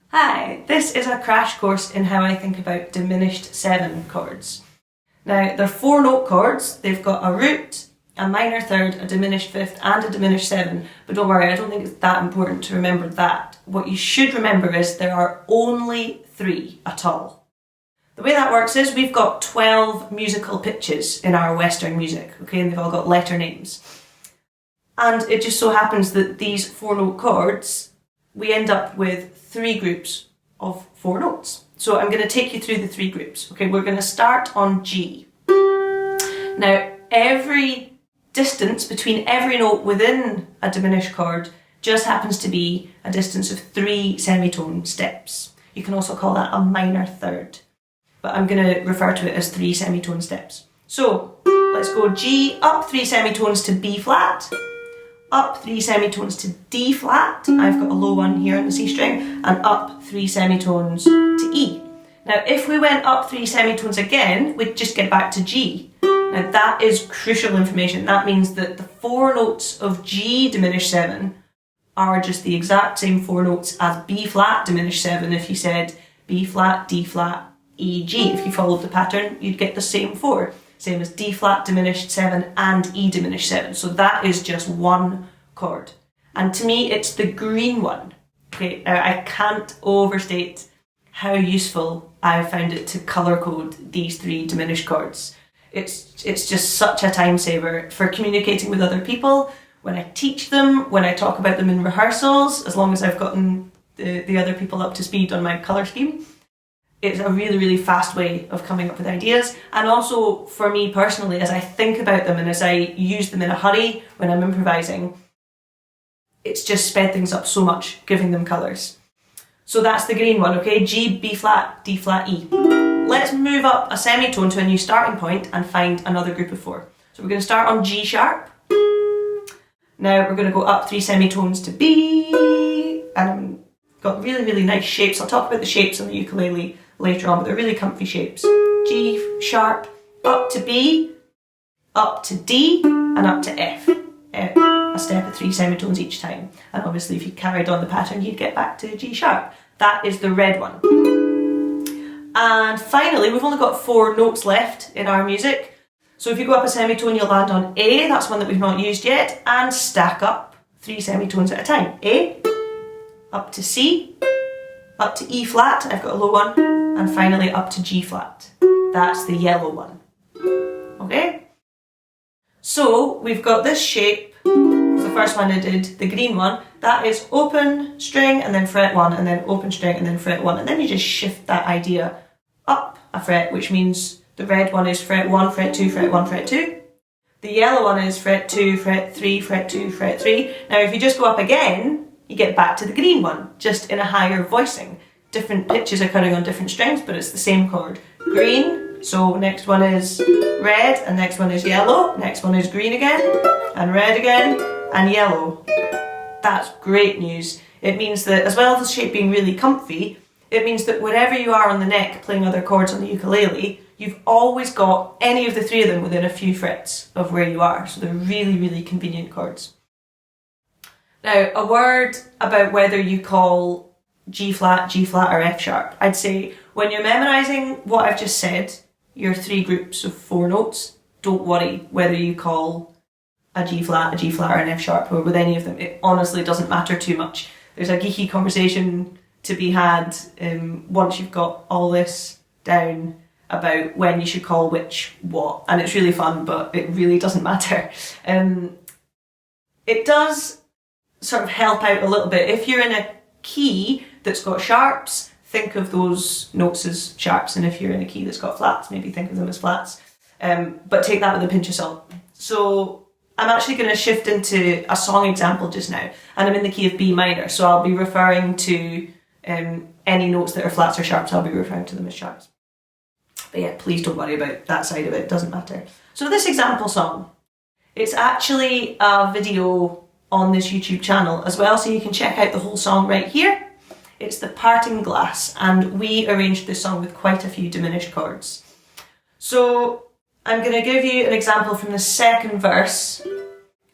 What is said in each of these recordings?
Hi, this is a crash course in how I think about diminished 7 chords. Now, they're 4-note chords. They've got a root, a minor third, a diminished fifth, and a diminished 7. But don't worry, I don't think it's that important to remember that. What you should remember is there are only 3 at all. The way that works is we've got 12 musical pitches in our Western music, okay, and they've all got letter names. And it just so happens that these 4-note chords, we end up with 3 groups of 4 notes. So I'm going to take you through the 3 groups. Okay, we're going to start on G. Now, every distance between every note within a diminished chord just happens to be a distance of 3 semitone steps. You can also call that a minor third, but I'm going to refer to it as 3 semitone steps. So let's go G, up 3 semitones to B flat, up 3 semitones to D flat, I've got a low one here on the C string, and up 3 semitones to E. Now if we went up 3 semitones again, we'd just get back to G. Now that is crucial information. That means that the 4 notes of G diminished 7 are just the exact same 4 notes as B flat diminished 7 if you said B flat, D flat, E, G. If you followed the pattern, you'd get the same 4. Same as D flat diminished 7 and E diminished 7. So that is just one chord. And to me, it's the green one. Okay, I can't overstate how useful I've found it to colour code these 3 diminished chords. It's just such a time saver for communicating with other people, when I teach them, when I talk about them in rehearsals, as long as I've gotten the other people up to speed on my colour scheme. It's a really, really fast way of coming up with ideas. And also for me personally, as I think about them and as I use them in a hurry when I'm improvising, it's just sped things up so much, giving them colours. So that's the green one, okay? G, B flat, D flat, E. Let's move up a semitone to a new starting point and find another group of 4. So we're going to start on G sharp. Now we're going to go up 3 semitones to B, and I've got really, really nice shapes. I'll talk about the shapes on the ukulele later on, but they're really comfy shapes. G sharp, up to B, up to D, and up to F. A step of 3 semitones each time. And obviously if you carried on the pattern, you'd get back to G sharp. That is the red one. And finally, we've only got 4 notes left in our music. So if you go up a semitone, you'll land on A, that's one that we've not used yet, and stack up 3 semitones at a time. A, up to C, up to E flat, I've got a low one, and finally up to G flat. That's the yellow one. Okay? So we've got this shape, the first one I did, the green one, that is open string and then fret 1, and then open string and then fret 1, and then you just shift that idea up a fret, which means the red one is fret 1, fret 2, fret 1, fret 2. The yellow one is fret 2, fret 3, fret 2, fret 3. Now if you just go up again, you get back to the green one, just in a higher voicing. Different pitches occurring on different strings, but it's the same chord. Green, so next one is red, and next one is yellow, next one is green again, and red again, and yellow. That's great news. It means that as well as the shape being really comfy, it means that wherever you are on the neck playing other chords on the ukulele, you've always got any of the 3 of them within a few frets of where you are. So they're really, really convenient chords. Now, a word about whether you call G flat, or F sharp. I'd say when you're memorising what I've just said, your 3 groups of 4 notes, don't worry whether you call a G flat, or an F sharp, or with any of them. It honestly doesn't matter too much. There's a geeky conversation to be had once you've got all this down about when you should call which what, and it's really fun, but it really doesn't matter. It does sort of help out a little bit. If you're in a key that's got sharps, think of those notes as sharps, and if you're in a key that's got flats, maybe think of them as flats. But take that with a pinch of salt. So I'm actually going to shift into a song example just now, and I'm in the key of B minor, so I'll be referring to any notes that are flats or sharps, I'll be referring to them as sharps. But yeah, please don't worry about that side of it, it doesn't matter. So this example song, it's actually a video on this YouTube channel as well, so you can check out the whole song right here. It's The Parting Glass, and we arranged this song with quite a few diminished chords. So I'm going to give you an example from the second verse.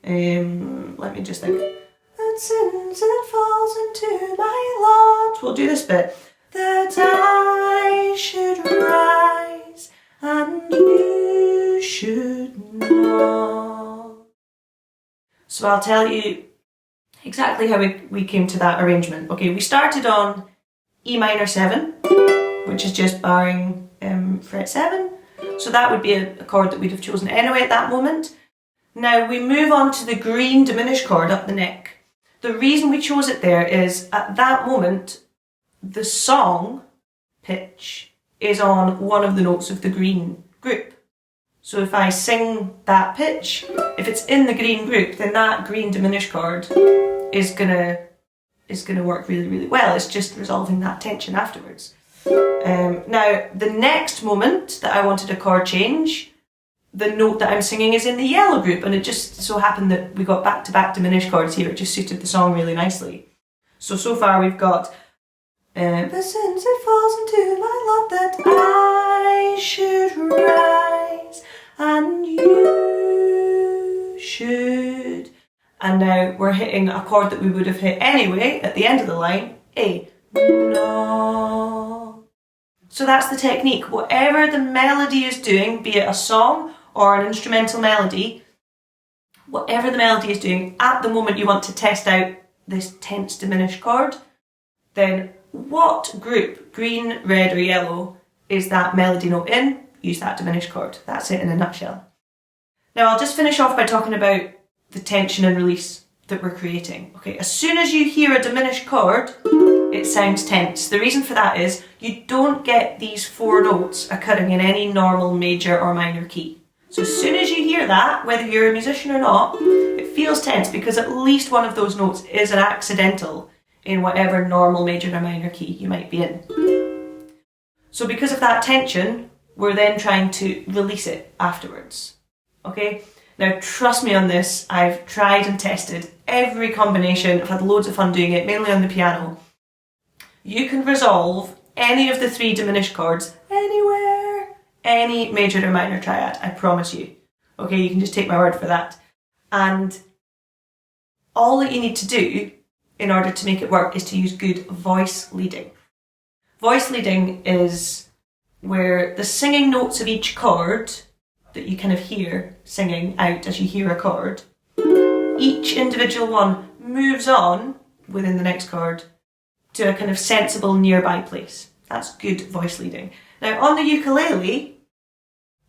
Let me just think. And since it falls into my lot, Oops, we'll do this bit. That I should rise and you should not. So I'll tell you exactly how we came to that arrangement. Okay, we started on E minor 7, which is just barring fret 7. So that would be a chord that we'd have chosen anyway at that moment. Now we move on to the green diminished chord up the neck. The reason we chose it there is at that moment, the song pitch is on one of the notes of the green group. So if I sing that pitch, if it's in the green group, then that green diminished chord is gonna work really, really well. It's just resolving that tension afterwards. Now, the next moment that I wanted a chord change, the note that I'm singing is in the yellow group, and it just so happened that we got back-to-back diminished chords here. It just suited the song really nicely. So far we've got but since it falls into my lot that I should rise and you should. And now we're hitting a chord that we would have hit anyway at the end of the line, A. No. So that's the technique. Whatever the melody is doing, be it a song or an instrumental melody, whatever the melody is doing, at the moment you want to test out this tense diminished chord, then what group, green, red or yellow, is that melody note in? Use that diminished chord. That's it in a nutshell. Now I'll just finish off by talking about the tension and release that we're creating. Okay, as soon as you hear a diminished chord, it sounds tense. The reason for that is you don't get these 4 notes occurring in any normal major or minor key. So as soon as you hear that, whether you're a musician or not, it feels tense because at least one of those notes is an accidental in whatever normal major or minor key you might be in. So because of that tension, we're then trying to release it afterwards. Okay? Now trust me on this, I've tried and tested every combination, I've had loads of fun doing it, mainly on the piano. You can resolve any of the 3 diminished chords anywhere, any major or minor triad, I promise you. Okay, you can just take my word for that. And all that you need to do in order to make it work is to use good voice leading. Voice leading is where the singing notes of each chord that you kind of hear singing out as you hear a chord, each individual one moves on within the next chord to a kind of sensible nearby place. That's good voice leading. Now on the ukulele,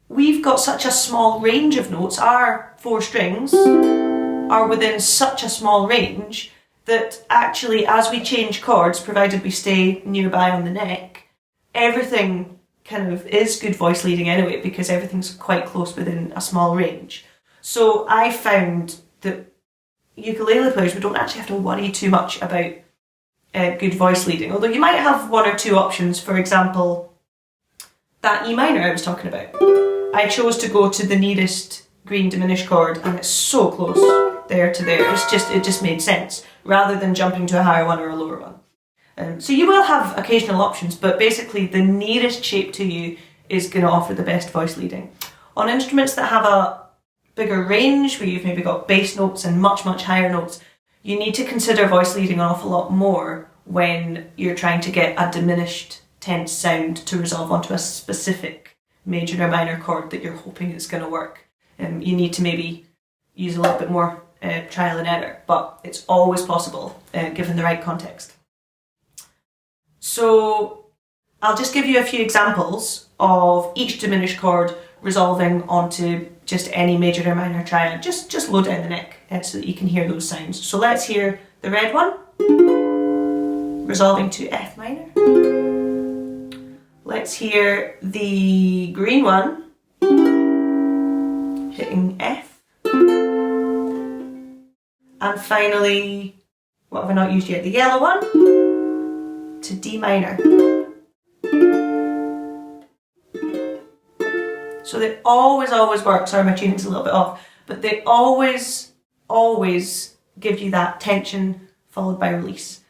we've got such a small range of notes. Our 4 strings are within such a small range that actually as we change chords, provided we stay nearby on the neck, everything kind of is good voice leading anyway because everything's quite close within a small range. So I found that ukulele players, we don't actually have to worry too much about good voice leading, although you might have 1 or 2 options. For example, that E minor I was talking about. I chose to go to the nearest green diminished chord and it's so close there to there. It just made sense rather than jumping to a higher one or a lower one. So you will have occasional options, but basically the nearest shape to you is going to offer the best voice leading. On instruments that have a bigger range, where you've maybe got bass notes and much, much higher notes, you need to consider voice leading an awful lot more when you're trying to get a diminished tense sound to resolve onto a specific major or minor chord that you're hoping is going to work. You need to maybe use a little bit more trial and error, but it's always possible given the right context. So I'll just give you a few examples of each diminished chord resolving onto just any major or minor triad. Just low down the neck so that you can hear those sounds. So let's hear the red one resolving to F minor. Let's hear the green one hitting F. And finally, what have I not used yet? The yellow one to D minor. So they always work. Sorry, my tuning's a little bit off, but they always give you that tension followed by release.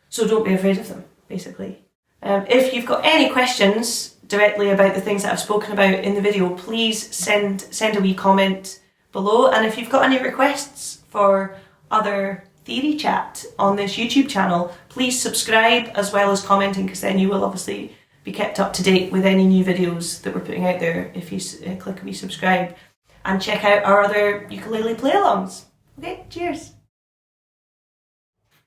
So don't be afraid of them, basically. If you've got any questions directly about the things that I've spoken about in the video, please send a wee comment below. And if you've got any requests for other theory chat on this YouTube channel. Please subscribe as well as commenting, because then you will obviously be kept up to date with any new videos that we're putting out there if you click we subscribe. And check out our other ukulele play-alongs. Okay, cheers!